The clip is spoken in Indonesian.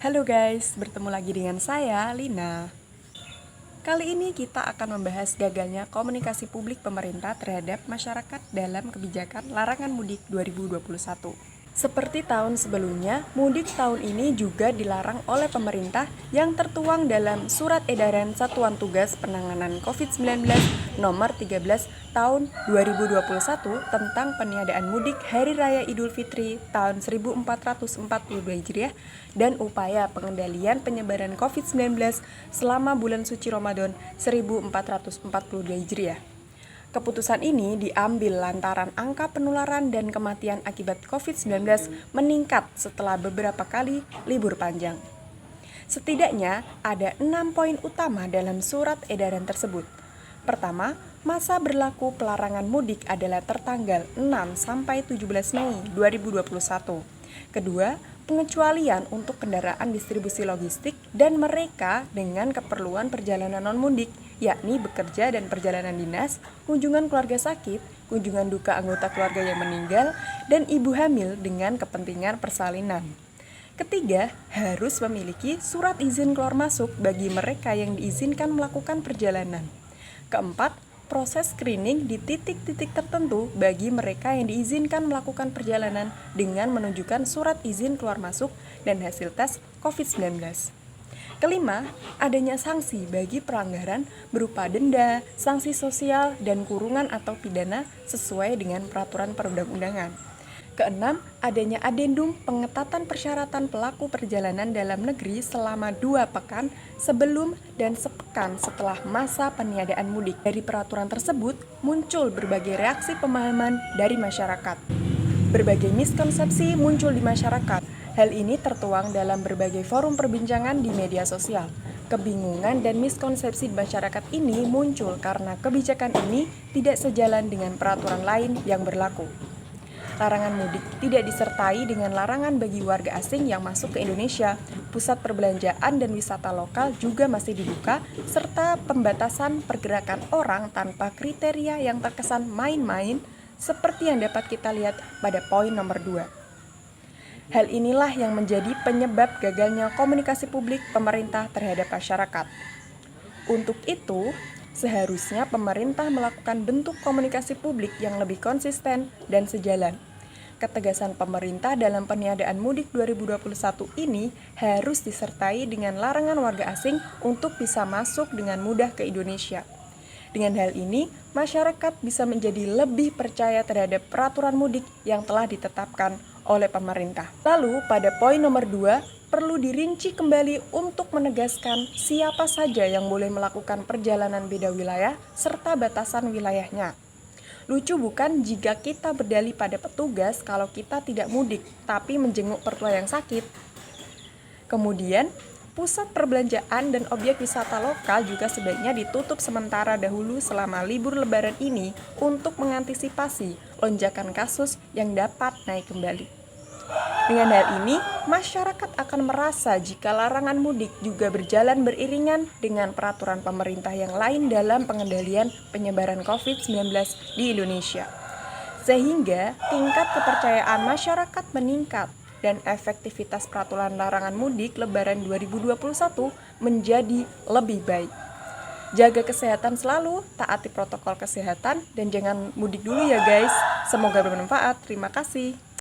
Halo guys, bertemu lagi dengan saya, Lina. Kali ini kita akan membahas gagalnya komunikasi publik pemerintah terhadap masyarakat dalam kebijakan larangan mudik 2021. Seperti tahun sebelumnya, mudik tahun ini juga dilarang oleh pemerintah yang tertuang dalam Surat Edaran Satuan Tugas Penanganan COVID-19 Nomor 13 Tahun 2021 tentang peniadaan mudik Hari Raya Idul Fitri tahun 1442 Hijriah dan upaya pengendalian penyebaran COVID-19 selama bulan suci Ramadan 1442 Hijriah. Keputusan ini diambil lantaran angka penularan dan kematian akibat COVID-19 meningkat setelah beberapa kali libur panjang. Setidaknya ada 6 poin utama dalam surat edaran tersebut. Pertama, masa berlaku pelarangan mudik adalah tertanggal 6 sampai 17 Mei 2021. Kedua, pengecualian untuk kendaraan distribusi logistik dan mereka dengan keperluan perjalanan non-mudik, yakni bekerja dan perjalanan dinas, kunjungan keluarga sakit, kunjungan duka anggota keluarga yang meninggal, dan ibu hamil dengan kepentingan persalinan. Ketiga, harus memiliki surat izin keluar masuk bagi mereka yang diizinkan melakukan perjalanan. Keempat, proses screening di titik-titik tertentu bagi mereka yang diizinkan melakukan perjalanan dengan menunjukkan surat izin keluar masuk dan hasil tes COVID-19. Kelima, adanya sanksi bagi pelanggaran berupa denda, sanksi sosial, dan kurungan atau pidana sesuai dengan peraturan perundang-undangan. Keenam, adanya adendum pengetatan persyaratan pelaku perjalanan dalam negeri selama 2 pekan sebelum dan sepekan setelah masa peniadaan mudik. Dari peraturan tersebut, muncul berbagai reaksi pemahaman dari masyarakat. Berbagai miskonsepsi muncul di masyarakat. Hal ini tertuang dalam berbagai forum perbincangan di media sosial. Kebingungan dan miskonsepsi di masyarakat ini muncul karena kebijakan ini tidak sejalan dengan peraturan lain yang berlaku. Larangan mudik tidak disertai dengan larangan bagi warga asing yang masuk ke Indonesia. Pusat perbelanjaan dan wisata lokal juga masih dibuka, serta pembatasan pergerakan orang tanpa kriteria yang terkesan main-main, seperti yang dapat kita lihat pada poin nomor 2. Hal inilah yang menjadi penyebab gagalnya komunikasi publik pemerintah terhadap masyarakat. Untuk itu, seharusnya pemerintah melakukan bentuk komunikasi publik yang lebih konsisten dan sejalan. Ketegasan pemerintah dalam peniadaan mudik 2021 ini harus disertai dengan larangan warga asing untuk bisa masuk dengan mudah ke Indonesia. Dengan hal ini, masyarakat bisa menjadi lebih percaya terhadap peraturan mudik yang telah ditetapkan oleh pemerintah. Lalu, pada poin nomor 2, perlu dirinci kembali untuk menegaskan siapa saja yang boleh melakukan perjalanan beda wilayah serta batasan wilayahnya. Lucu bukan jika kita berdalih pada petugas kalau kita tidak mudik, tapi menjenguk mertua yang sakit. Kemudian, pusat perbelanjaan dan objek wisata lokal juga sebaiknya ditutup sementara dahulu selama libur lebaran ini untuk mengantisipasi lonjakan kasus yang dapat naik kembali. Dengan hal ini, masyarakat akan merasa jika larangan mudik juga berjalan beriringan dengan peraturan pemerintah yang lain dalam pengendalian penyebaran COVID-19 di Indonesia. Sehingga tingkat kepercayaan masyarakat meningkat dan efektivitas peraturan larangan mudik Lebaran 2021 menjadi lebih baik. Jaga kesehatan selalu, taati protokol kesehatan, dan jangan mudik dulu ya guys. Semoga bermanfaat. Terima kasih.